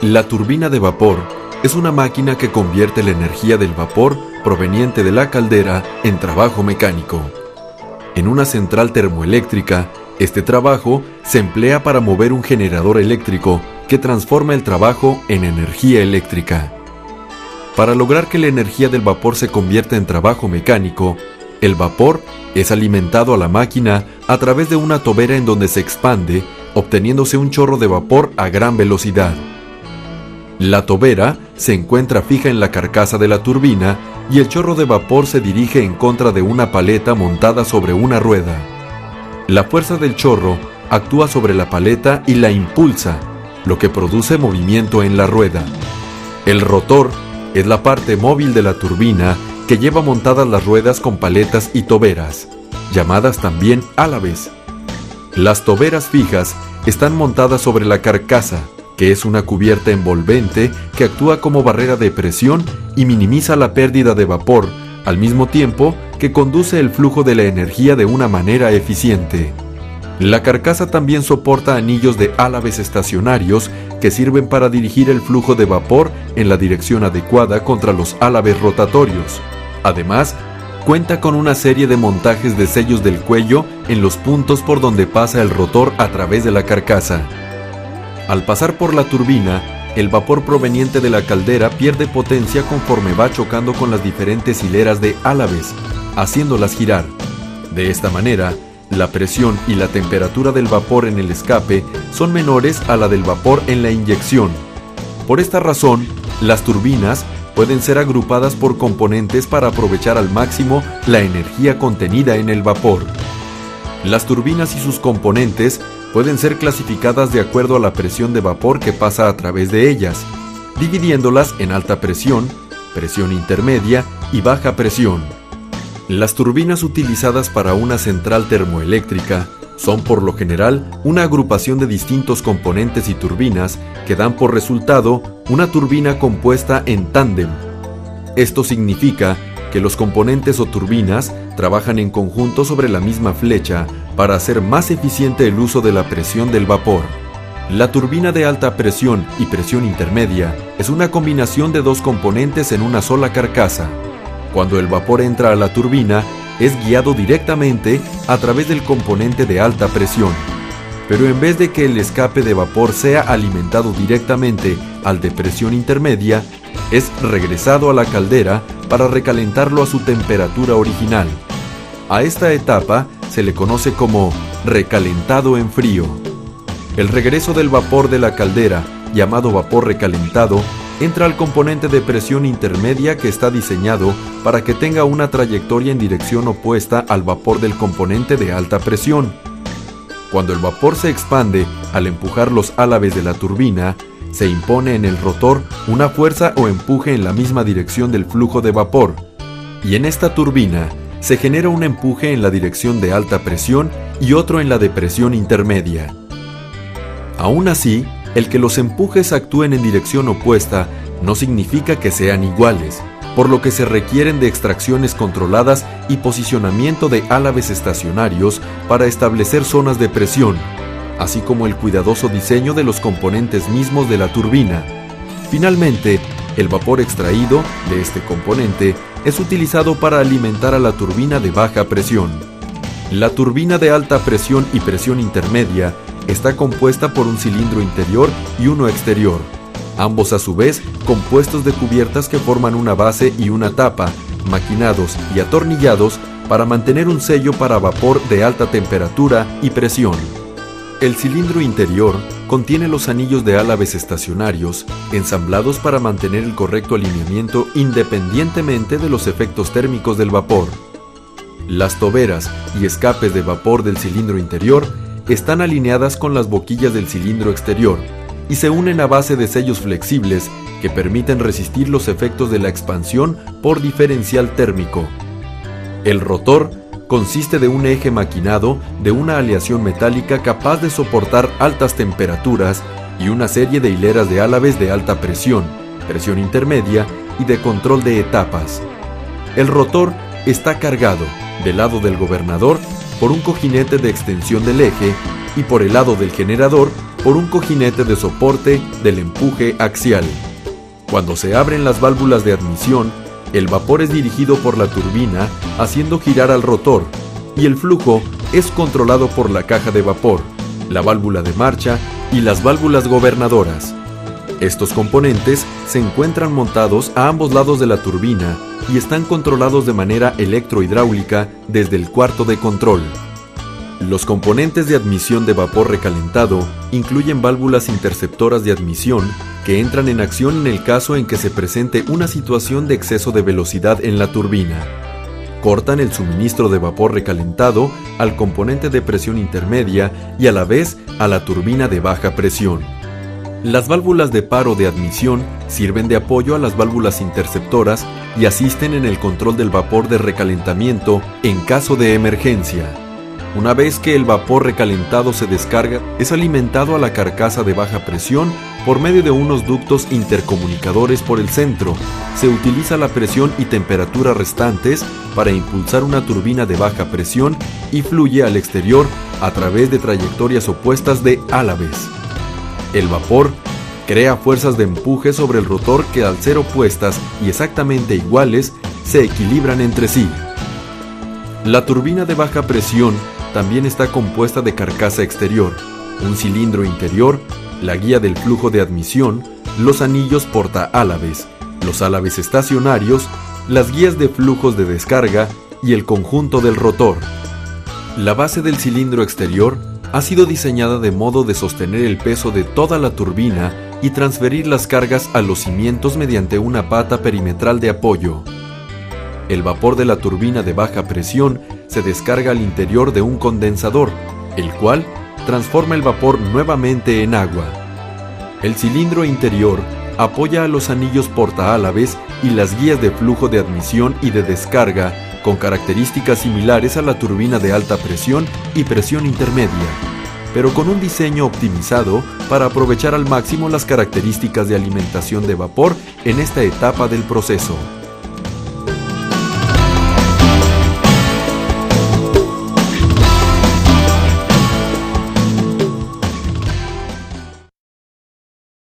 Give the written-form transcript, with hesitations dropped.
La turbina de vapor es una máquina que convierte la energía del vapor proveniente de la caldera en trabajo mecánico. En una central termoeléctrica, este trabajo se emplea para mover un generador eléctrico que transforma el trabajo en energía eléctrica. Para lograr que la energía del vapor se convierta en trabajo mecánico, el vapor es alimentado a la máquina a través de una tobera en donde se expande, obteniéndose un chorro de vapor a gran velocidad. La tobera se encuentra fija en la carcasa de la turbina y el chorro de vapor se dirige en contra de una paleta montada sobre una rueda. La fuerza del chorro actúa sobre la paleta y la impulsa, lo que produce movimiento en la rueda. El rotor es la parte móvil de la turbina que lleva montadas las ruedas con paletas y toberas, llamadas también álabes. Las toberas fijas están montadas sobre la carcasa, que es una cubierta envolvente que actúa como barrera de presión y minimiza la pérdida de vapor, al mismo tiempo que conduce el flujo de la energía de una manera eficiente. La carcasa también soporta anillos de álabes estacionarios que sirven para dirigir el flujo de vapor en la dirección adecuada contra los álabes rotatorios. Además, cuenta con una serie de montajes de sellos del cuello en los puntos por donde pasa el rotor a través de la carcasa. Al pasar por la turbina, el vapor proveniente de la caldera pierde potencia conforme va chocando con las diferentes hileras de álabes, haciéndolas girar. De esta manera, la presión y la temperatura del vapor en el escape son menores a la del vapor en la inyección. Por esta razón, las turbinas pueden ser agrupadas por componentes para aprovechar al máximo la energía contenida en el vapor. Las turbinas y sus componentes pueden ser clasificadas de acuerdo a la presión de vapor que pasa a través de ellas, dividiéndolas en alta presión, presión intermedia y baja presión. Las turbinas utilizadas para una central termoeléctrica son por lo general una agrupación de distintos componentes y turbinas que dan por resultado una turbina compuesta en tándem. Esto significa que los componentes o turbinas trabajan en conjunto sobre la misma flecha para hacer más eficiente el uso de la presión del vapor. La turbina de alta presión y presión intermedia es una combinación de dos componentes en una sola carcasa. Cuando el vapor entra a la turbina, es guiado directamente a través del componente de alta presión. Pero en vez de que el escape de vapor sea alimentado directamente al de presión intermedia, es regresado a la caldera para recalentarlo a su temperatura original. A esta etapa se le conoce como recalentado en frío. El regreso del vapor de la caldera, llamado vapor recalentado, entra al componente de presión intermedia que está diseñado para que tenga una trayectoria en dirección opuesta al vapor del componente de alta presión. Cuando el vapor se expande al empujar los álabes de la turbina, se impone en el rotor una fuerza o empuje en la misma dirección del flujo de vapor, y en esta turbina se genera un empuje en la dirección de alta presión y otro en la de presión intermedia. Aún así, el que los empujes actúen en dirección opuesta no significa que sean iguales, por lo que se requieren de extracciones controladas y posicionamiento de álabes estacionarios para establecer zonas de presión, así como el cuidadoso diseño de los componentes mismos de la turbina. Finalmente, el vapor extraído de este componente es utilizado para alimentar a la turbina de baja presión. La turbina de alta presión y presión intermedia está compuesta por un cilindro interior y uno exterior, ambos a su vez compuestos de cubiertas que forman una base y una tapa, maquinados y atornillados para mantener un sello para vapor de alta temperatura y presión. El cilindro interior contiene los anillos de álabes estacionarios, ensamblados para mantener el correcto alineamiento independientemente de los efectos térmicos del vapor. Las toberas y escapes de vapor del cilindro interior están alineadas con las boquillas del cilindro exterior y se unen a base de sellos flexibles que permiten resistir los efectos de la expansión por diferencial térmico. El rotor consiste de un eje maquinado de una aleación metálica capaz de soportar altas temperaturas y una serie de hileras de álabes de alta presión, presión intermedia y de control de etapas. El rotor está cargado, del lado del gobernador, por un cojinete de extensión del eje y por el lado del generador por un cojinete de soporte del empuje axial. Cuando se abren las válvulas de admisión, el vapor es dirigido por la turbina haciendo girar al rotor y el flujo es controlado por la caja de vapor, la válvula de marcha y las válvulas gobernadoras. Estos componentes se encuentran montados a ambos lados de la turbina y están controlados de manera electrohidráulica desde el cuarto de control. Los componentes de admisión de vapor recalentado incluyen válvulas interceptoras de admisión que entran en acción en el caso en que se presente una situación de exceso de velocidad en la turbina. Cortan el suministro de vapor recalentado al componente de presión intermedia y a la vez a la turbina de baja presión. Las válvulas de paro de admisión sirven de apoyo a las válvulas interceptoras y asisten en el control del vapor de recalentamiento en caso de emergencia. Una vez que el vapor recalentado se descarga, es alimentado a la carcasa de baja presión por medio de unos ductos intercomunicadores por el centro. Se utiliza la presión y temperatura restantes para impulsar una turbina de baja presión y fluye al exterior a través de trayectorias opuestas de a la vez. El vapor crea fuerzas de empuje sobre el rotor que, al ser opuestas y exactamente iguales, se equilibran entre sí. La turbina de baja presión también está compuesta de carcasa exterior, un cilindro interior, la guía del flujo de admisión, los anillos portaálabes, los álabes estacionarios, las guías de flujos de descarga y el conjunto del rotor. La base del cilindro exterior ha sido diseñada de modo de sostener el peso de toda la turbina y transferir las cargas a los cimientos mediante una pata perimetral de apoyo. El vapor de la turbina de baja presión se descarga al interior de un condensador, el cual transforma el vapor nuevamente en agua. El cilindro interior apoya a los anillos portaálabes y las guías de flujo de admisión y de descarga con características similares a la turbina de alta presión y presión intermedia, pero con un diseño optimizado para aprovechar al máximo las características de alimentación de vapor en esta etapa del proceso.